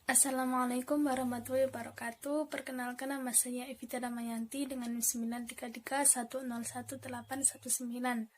Assalamualaikum warahmatullahi wabarakatuh. Perkenalkan, nama saya Evita Damayanti dengan NIM 933101819.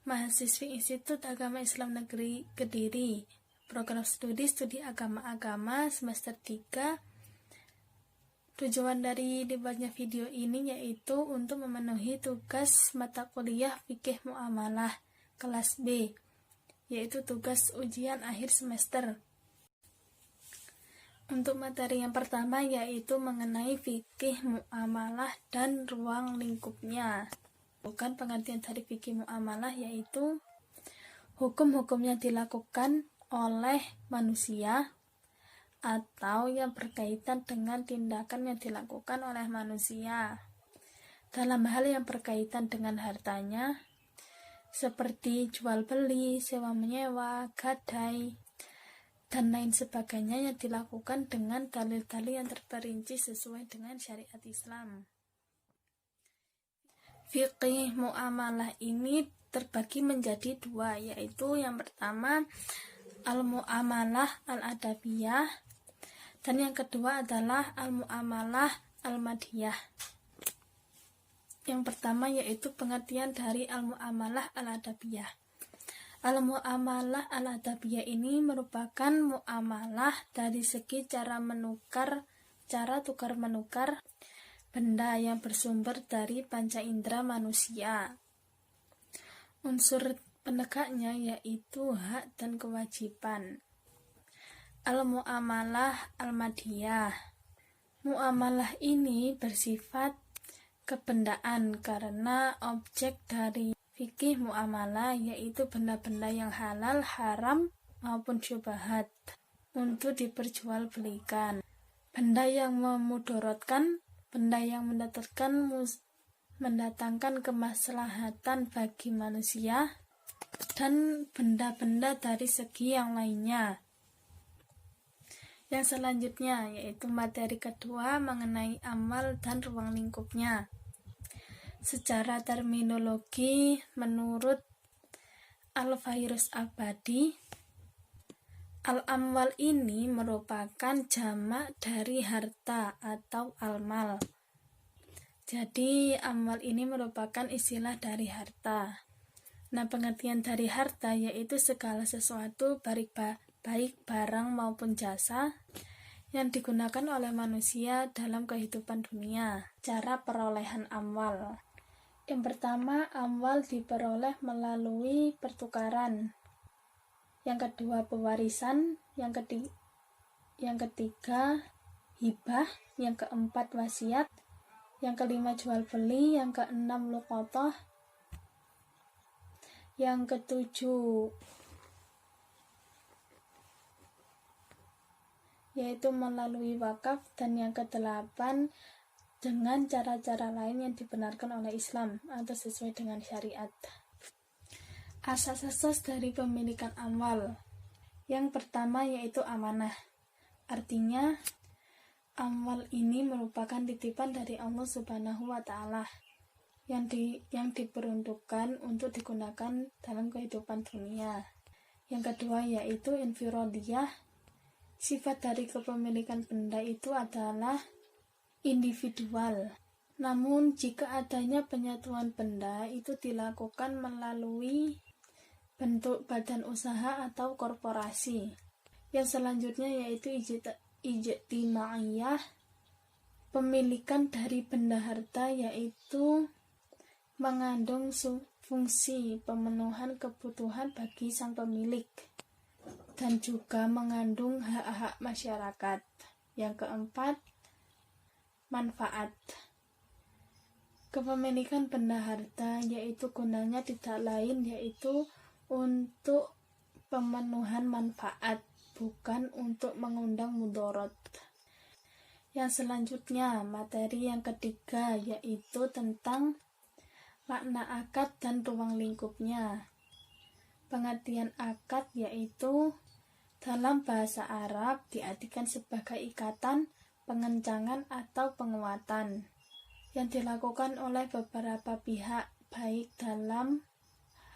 Mahasiswi Institut Agama Islam Negeri Kediri. Program studi agama-agama semester 3. Tujuan dari dibuatnya video ini yaitu untuk memenuhi tugas mata kuliah Fikih Muamalah kelas B, yaitu tugas ujian akhir semester. Untuk materi yang pertama yaitu mengenai fikih muamalah dan ruang lingkupnya. Bukan pengertian dari fikih muamalah yaitu hukum-hukum yang dilakukan oleh manusia atau yang berkaitan dengan tindakan yang dilakukan oleh manusia dalam hal yang berkaitan dengan hartanya, seperti jual beli, sewa menyewa, gadai, dan lain sebagainya yang dilakukan dengan dalil-dalil yang terperinci sesuai dengan syariat Islam. Fikih muamalah ini terbagi menjadi dua, yaitu yang pertama al-muamalah al-adabiyah dan yang kedua adalah al-muamalah al-madiyah. Yang pertama yaitu pengertian dari al-muamalah al-adabiyah. Al-muamalah al-adabiyah ini merupakan muamalah dari segi cara tukar menukar benda yang bersumber dari panca indera manusia. Unsur penegaknya yaitu hak dan kewajiban. Al-muamalah al-madiyah. Muamalah ini bersifat kebendaan karena objek dari fikih muamalah yaitu benda-benda yang halal, haram, maupun syubhat untuk diperjualbelikan. Benda yang memudorotkan, benda yang mendatangkan kemaslahatan bagi manusia, dan benda-benda dari segi yang lainnya. Yang selanjutnya yaitu materi kedua mengenai amal dan ruang lingkupnya. Secara terminologi, menurut Al-Fairuz Abadi, al-amwal ini merupakan jamak dari harta atau al-mal. Jadi, amwal ini merupakan istilah dari harta. Nah, pengertian dari harta yaitu segala sesuatu baik barang maupun jasa yang digunakan oleh manusia dalam kehidupan dunia. Cara perolehan amwal. Yang pertama, amwal diperoleh melalui pertukaran. Yang kedua, pewarisan. Yang ketiga, hibah. Yang keempat, wasiat. Yang kelima, jual beli. Yang keenam, luqathah. Yang ketujuh, yaitu melalui wakaf. Dan yang kedelapan, dengan cara-cara lain yang dibenarkan oleh Islam atau sesuai dengan syariat. Asas-asas dari pemilikan amwal. Yang pertama yaitu amanah. Artinya, amwal ini merupakan titipan dari Allah Subhanahu wa Ta'ala yang diperuntukkan untuk digunakan dalam kehidupan dunia. Yang kedua yaitu infiradiyah. Sifat dari kepemilikan benda itu adalah individual. Namun jika adanya penyatuan benda itu dilakukan melalui bentuk badan usaha atau korporasi. Yang selanjutnya yaitu ijtimaiyah. Pemilikan dari benda harta yaitu mengandung fungsi pemenuhan kebutuhan bagi sang pemilik dan juga mengandung hak-hak masyarakat. Yang keempat, manfaat. Kepemilikan benda harta yaitu gunanya tidak lain yaitu untuk pemenuhan manfaat, bukan untuk mengundang mudarat. Yang selanjutnya, materi yang ketiga yaitu tentang makna akad dan ruang lingkupnya. Pengertian akad yaitu dalam bahasa Arab diartikan sebagai ikatan, pengencangan atau penguatan yang dilakukan oleh beberapa pihak baik dalam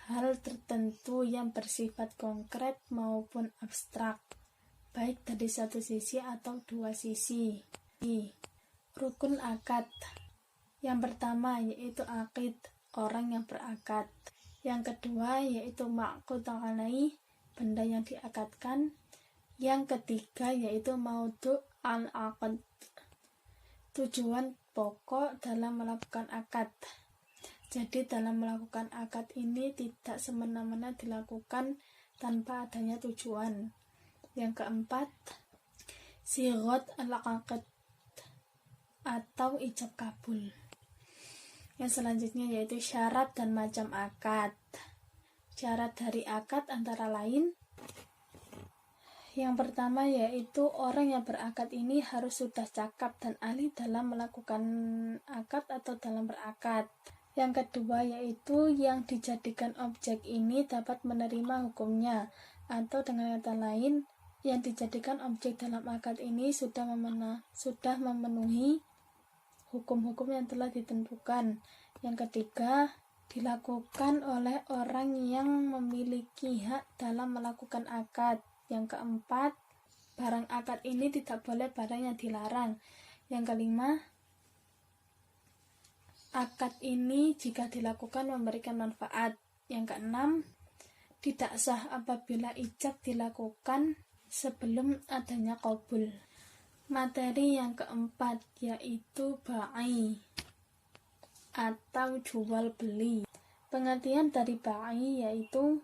hal tertentu yang bersifat konkret maupun abstrak. baik dari satu sisi atau dua sisi. Rukun akad. Yang pertama yaitu aqid, orang yang berakad. Yang kedua yaitu ma'qud alaih, benda yang diakadkan. Yang ketiga yaitu maudhu' al-aqd, tujuan pokok dalam melakukan akad. Jadi dalam melakukan akad ini tidak semena-mena dilakukan tanpa adanya tujuan. Yang keempat, sighat al-aqd atau ijab kabul. Yang selanjutnya yaitu syarat dan macam akad. Syarat dari akad antara lain, yang pertama yaitu orang yang berakad ini harus sudah cakap dan ahli dalam melakukan akad atau dalam berakad. Yang kedua yaitu yang dijadikan objek ini dapat menerima hukumnya, atau dengan kata lain, yang dijadikan objek dalam akad ini sudah memenuhi hukum-hukum yang telah ditentukan. Yang ketiga, dilakukan oleh orang yang memiliki hak dalam melakukan akad. Yang keempat, barang akad ini tidak boleh barang yang dilarang. Yang kelima, akad ini jika dilakukan memberikan manfaat. Yang keenam, tidak sah apabila ijab dilakukan sebelum adanya qabul. Materi yang keempat yaitu ba'i atau jual beli. Pengertian dari ba'i yaitu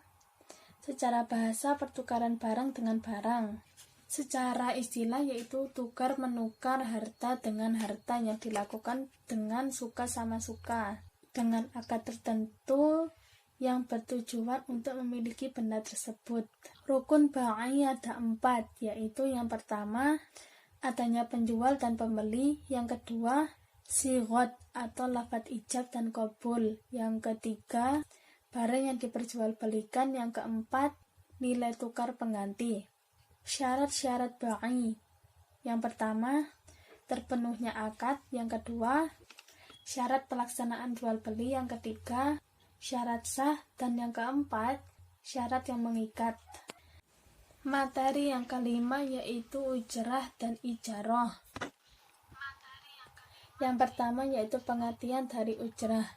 secara bahasa pertukaran barang dengan barang. Secara istilah yaitu tukar menukar harta dengan harta yang dilakukan dengan suka sama suka, dengan akad tertentu yang bertujuan untuk memiliki benda tersebut. Rukun ba'i ada 4, yaitu yang pertama adanya penjual dan pembeli, yang kedua sighat atau lafadz ijab dan qabul, yang ketiga barang yang diperjualbelikan, yang keempat nilai tukar pengganti. Syarat-syarat ba'i, yang pertama terpenuhnya akad, yang kedua syarat pelaksanaan jual beli, yang ketiga syarat sah, dan yang keempat syarat yang mengikat. Materi yang kelima yaitu ujrah dan ijarah. Yang pertama yaitu pengertian dari ujrah.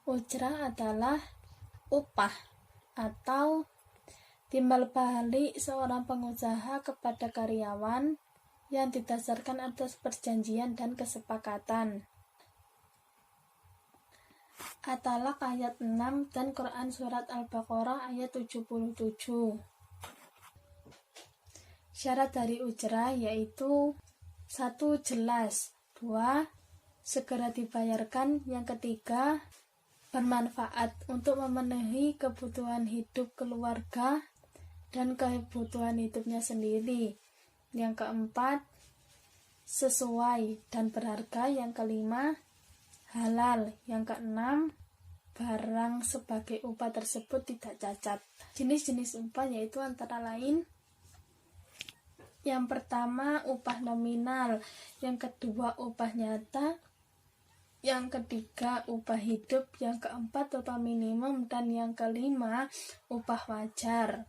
Ujrah adalah upah atau timbal balik seorang pengusaha kepada karyawan yang didasarkan atas perjanjian dan kesepakatan. At-Talaq ayat 6 dan Quran surat Al-Baqarah ayat 77. Syarat dari ujrah yaitu 1. Jelas, 2. Segera dibayarkan, yang ketiga bermanfaat untuk memenuhi kebutuhan hidup keluarga dan kebutuhan hidupnya sendiri, yang keempat sesuai dan berharga, yang kelima halal, yang keenam barang sebagai upah tersebut tidak cacat. Jenis-jenis upah yaitu antara lain, yang pertama upah nominal, yang kedua upah nyata, yang ketiga upah hidup, yang keempat upah minimum, dan yang kelima upah wajar.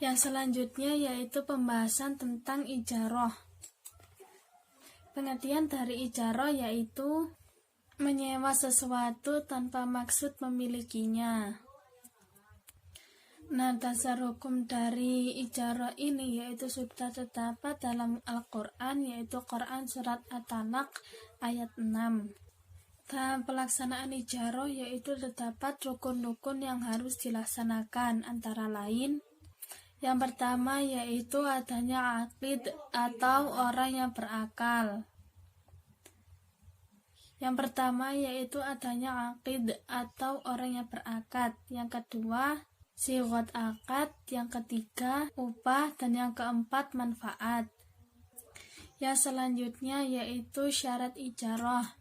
Yang selanjutnya yaitu pembahasan tentang ijarah. Pengertian dari ijarah yaitu menyewa sesuatu tanpa maksud memilikinya. Nah, dasar hukum dari ijarah ini yaitu sudah terdapat dalam Al-Quran, yaitu Quran surat At-Talaq ayat 6. Dalam pelaksanaan ijarah yaitu terdapat rukun-rukun yang harus dilaksanakan, antara lain yang pertama yaitu adanya aqid atau orang yang berakal. Yang pertama yaitu adanya aqid atau orang yang berakad. Yang kedua sighat akad, yang ketiga upah, dan yang keempat manfaat. Yang selanjutnya yaitu syarat ijarah.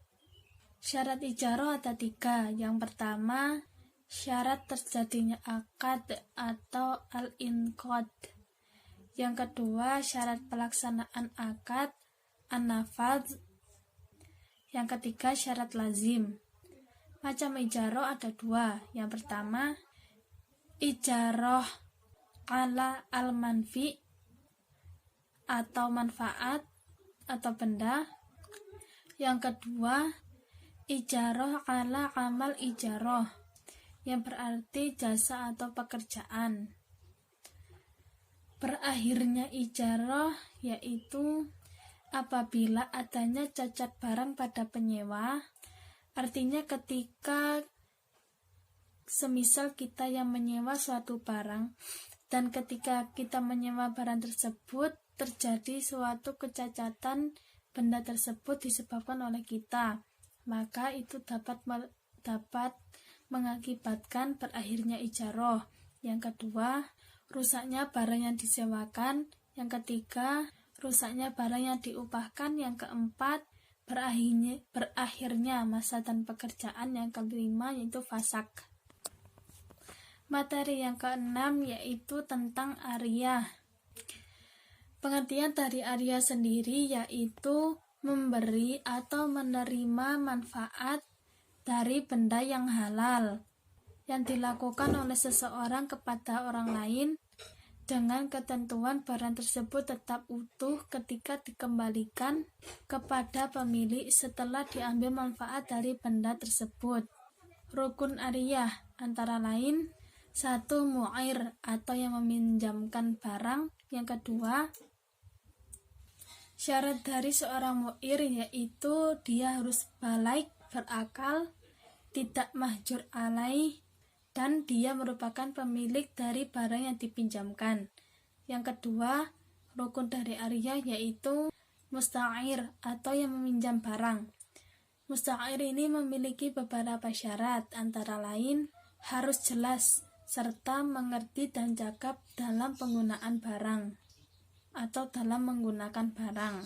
Syarat ijarah ada 3. Yang pertama syarat terjadinya akad atau al-inqad. Yang kedua syarat pelaksanaan akad an-nafadz. Yang ketiga syarat lazim. Macam ijarah ada 2. Yang pertama ijarah ala al-manfi atau manfaat atau benda. Yang kedua, ijarah ala amal ijarah, yang berarti jasa atau pekerjaan. Berakhirnya ijarah yaitu apabila adanya cacat barang pada penyewa, artinya ketika semisal kita yang menyewa suatu barang dan ketika kita menyewa barang tersebut terjadi suatu kecacatan benda tersebut disebabkan oleh kita, maka itu dapat mengakibatkan berakhirnya ijarah. Yang kedua, rusaknya barang yang disewakan. Yang ketiga, rusaknya barang yang diupahkan. Yang keempat, berakhirnya masa dan pekerjaan. Yang kelima yaitu fasak. Materi yang keenam yaitu tentang ariyah. Pengertian dari ariyah sendiri yaitu memberi atau menerima manfaat dari benda yang halal yang dilakukan oleh seseorang kepada orang lain dengan ketentuan barang tersebut tetap utuh ketika dikembalikan kepada pemilik setelah diambil manfaat dari benda tersebut. Rukun ariyah antara lain: 1. Mu'ir atau yang meminjamkan barang. Yang kedua, syarat dari seorang mu'ir yaitu dia harus balik, berakal, tidak mahjur alaih, dan dia merupakan pemilik dari barang yang dipinjamkan. Yang kedua, rukun dari ariyah yaitu musta'ir atau yang meminjam barang. Musta'ir ini memiliki beberapa syarat, antara lain harus jelas serta mengerti dan cakap dalam penggunaan barang atau dalam menggunakan barang.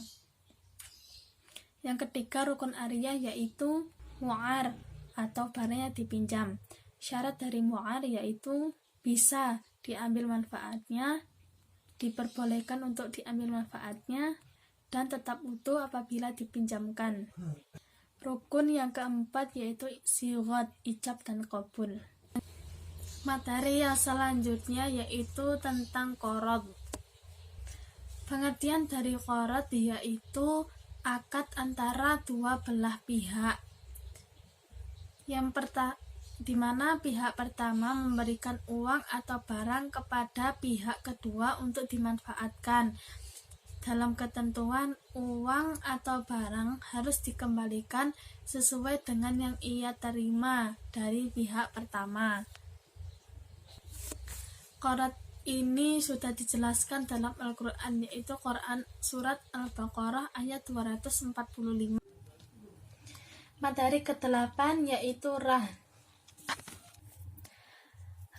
Yang ketiga, rukun ariyah yaitu mu'ar atau barang yang dipinjam. Syarat dari mu'ar yaitu bisa diambil manfaatnya, diperbolehkan untuk diambil manfaatnya, dan tetap utuh apabila dipinjamkan. Rukun yang keempat yaitu sighat, ijab dan qabul. Materi yang selanjutnya yaitu tentang qorad. Pengertian dari qorad yaitu akad antara dua belah pihak, di mana pihak pertama memberikan uang atau barang kepada pihak kedua untuk dimanfaatkan. Dalam ketentuan, uang atau barang harus dikembalikan sesuai dengan yang ia terima dari pihak pertama. Qorad ini sudah dijelaskan dalam Al-Quran, yaitu Quran Surat Al-Baqarah ayat 245. Materi ke-8 yaitu rahn.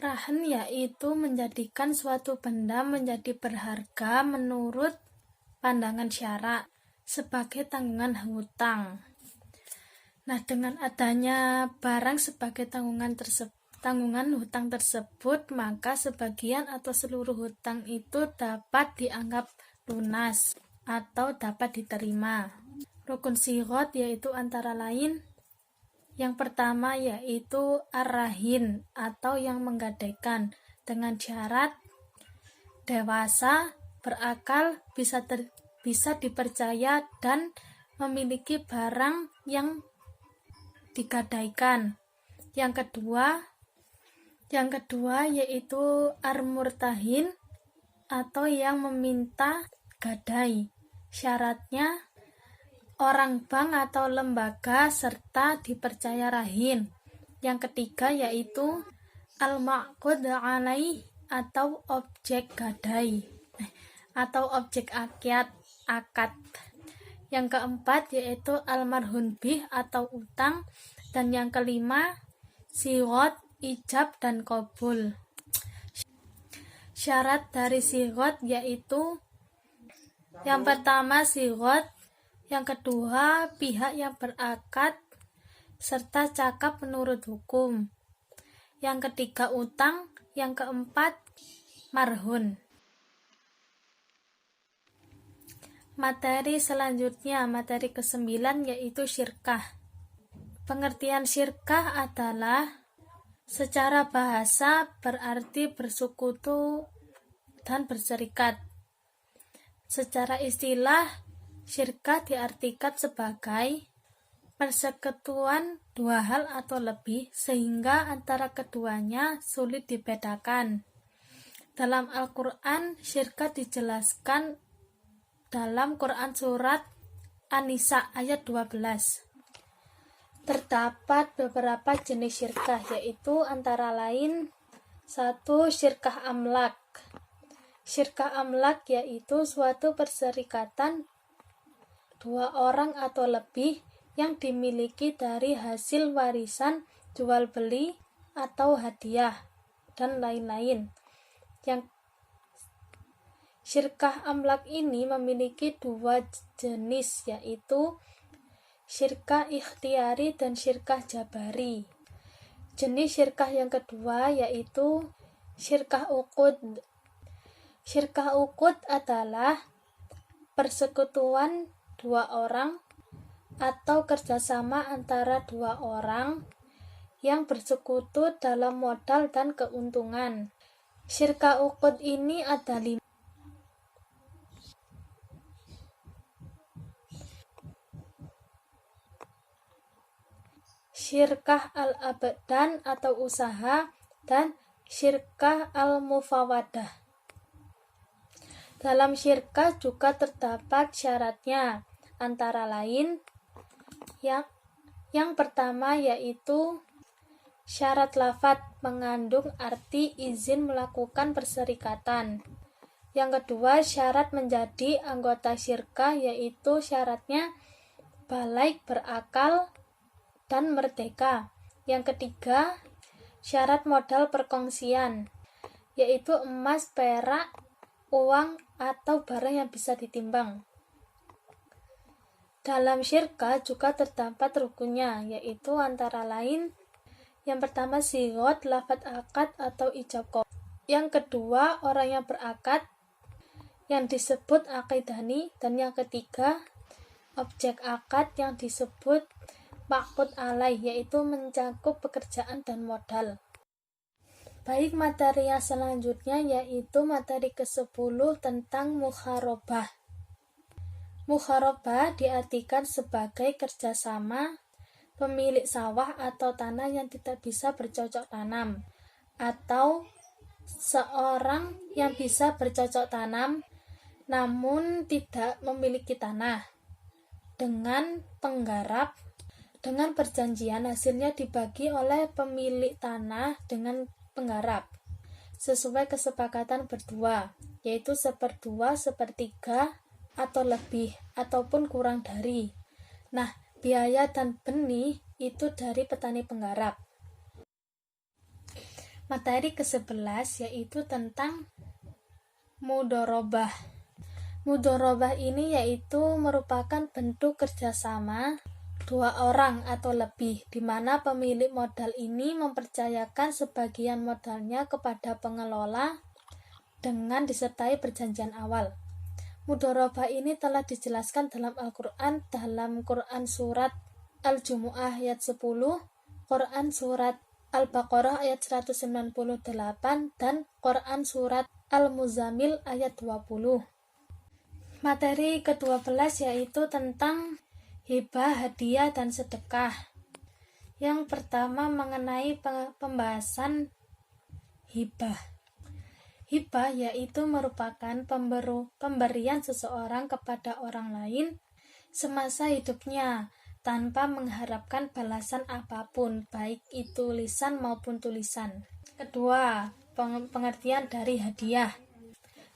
Rahn yaitu menjadikan suatu benda menjadi berharga menurut pandangan syara sebagai tanggungan hutang. Nah, dengan adanya barang sebagai tanggungan hutang tersebut, maka sebagian atau seluruh hutang itu dapat dianggap lunas atau dapat diterima. Rukun sighat yaitu antara lain: yang pertama yaitu ar-rahin atau yang menggadaikan, dengan syarat dewasa, berakal, bisa dipercaya dan memiliki barang yang digadaikan. Yang kedua yaitu ar-murtahin atau yang meminta gadai. Syaratnya orang bank atau lembaga serta dipercaya rahin. Yang ketiga yaitu al-ma'qud alaih atau objek gadai atau objek akad. Yang keempat yaitu al-marhun bih atau utang, dan yang kelima sighat, ijab dan qabul. Syarat dari sighat yaitu yang pertama sighat, yang kedua pihak yang berakad serta cakap menurut hukum, yang ketiga utang, yang keempat marhun. Materi selanjutnya, materi ke-9 yaitu syirkah. Pengertian syirkah adalah Secara bahasa berarti bersekutu dan berserikat. Secara istilah, syirkah diartikan sebagai persekutuan dua hal atau lebih sehingga antara keduanya sulit dibedakan. Dalam Al-Quran, syirkah dijelaskan dalam Quran Surat An-Nisa ayat 12. Terdapat beberapa jenis syirkah, yaitu antara lain 1. Syirkah amlak. Syirkah amlak yaitu suatu perserikatan dua orang atau lebih yang dimiliki dari hasil warisan, jual beli, atau hadiah, dan lain-lain. Yang syirkah amlak ini memiliki dua jenis, yaitu syirkah ikhtiari dan syirkah jabari. Jenis syirkah yang kedua yaitu syirkah uqud. Syirkah uqud adalah persekutuan dua orang atau kerjasama antara dua orang yang bersekutu dalam modal dan keuntungan. Syirkah uqud ini ada 5. Syirkah al-abdan atau usaha dan syirkah al-mufawadah. Dalam syirkah juga terdapat syaratnya, antara lain yang pertama yaitu syarat lafadz mengandung arti izin melakukan perserikatan. Yang kedua, syarat menjadi anggota syirkah yaitu syaratnya balik, berakal, dan merdeka. Yang ketiga, syarat modal perkongsian, yaitu emas, perak, uang, atau barang yang bisa ditimbang. Dalam syirkah juga terdapat rukunnya, yaitu antara lain yang pertama sigot, lafadz akad atau ijab qabul. Yang kedua, orang yang berakad yang disebut aqidani, dan yang ketiga, objek akad yang disebut maqud alaih, yaitu mencakup pekerjaan dan modal. Baik, materi yang selanjutnya yaitu materi ke-10 tentang mukharabah. Mukharabah diartikan sebagai kerjasama pemilik sawah atau tanah yang tidak bisa bercocok tanam, atau seorang yang bisa bercocok tanam namun tidak memiliki tanah dengan penggarap, dengan perjanjian hasilnya dibagi oleh pemilik tanah dengan penggarap sesuai kesepakatan berdua, yaitu 1/2, 1/3, atau lebih, ataupun kurang dari. Nah, biaya dan benih itu dari petani penggarap. Materi ke-11 yaitu tentang mudharabah. Mudharabah ini yaitu merupakan bentuk kerjasama dua orang atau lebih, di mana pemilik modal ini mempercayakan sebagian modalnya kepada pengelola dengan disertai perjanjian awal. Mudharabah ini telah dijelaskan dalam Al-Quran, dalam Quran Surat Al-Jumu'ah ayat 10, Quran Surat Al-Baqarah ayat 198, dan Quran Surat Al-Muzammil ayat 20. Materi ke-12 yaitu tentang hibah, hadiah, dan sedekah. Yang pertama mengenai pembahasan hibah. Hibah yaitu merupakan pemberian seseorang kepada orang lain semasa hidupnya tanpa mengharapkan balasan apapun, baik itu lisan maupun tulisan. Kedua, pengertian dari hadiah.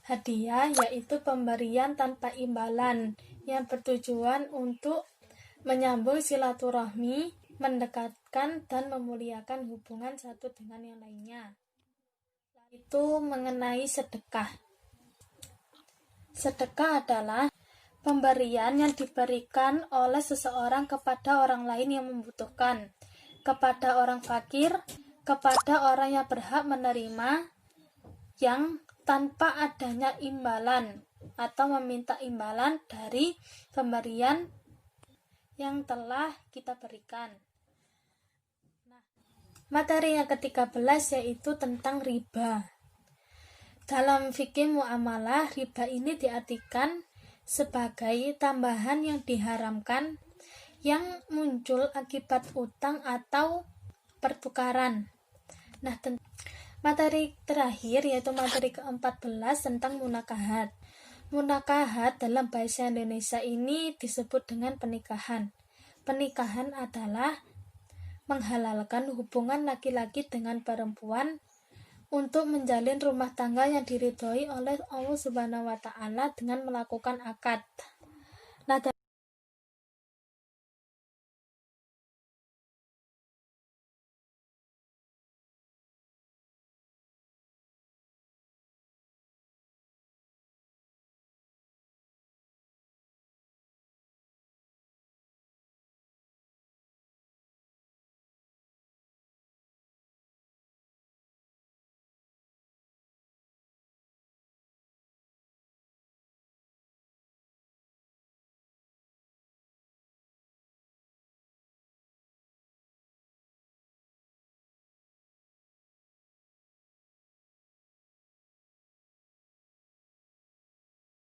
Hadiah yaitu pemberian tanpa imbalan yang bertujuan untuk menyambung silaturahmi, mendekatkan, dan memuliakan hubungan satu dengan yang lainnya. Itu mengenai sedekah. Sedekah adalah pemberian yang diberikan oleh seseorang kepada orang lain yang membutuhkan, kepada orang fakir, kepada orang yang berhak menerima, yang tanpa adanya imbalan atau meminta imbalan dari pemberian yang telah kita berikan. Nah, Materi yang ke-13 yaitu tentang riba. Dalam fikih muamalah, riba ini diartikan sebagai tambahan yang diharamkan yang muncul akibat utang atau pertukaran. Nah, materi terakhir yaitu materi ke-14 tentang munakahat. Munakahat dalam bahasa Indonesia ini disebut dengan pernikahan. Pernikahan adalah menghalalkan hubungan laki-laki dengan perempuan untuk menjalin rumah tangga yang diridhoi oleh Allah Subhanahu wa taala dengan melakukan akad. Nah,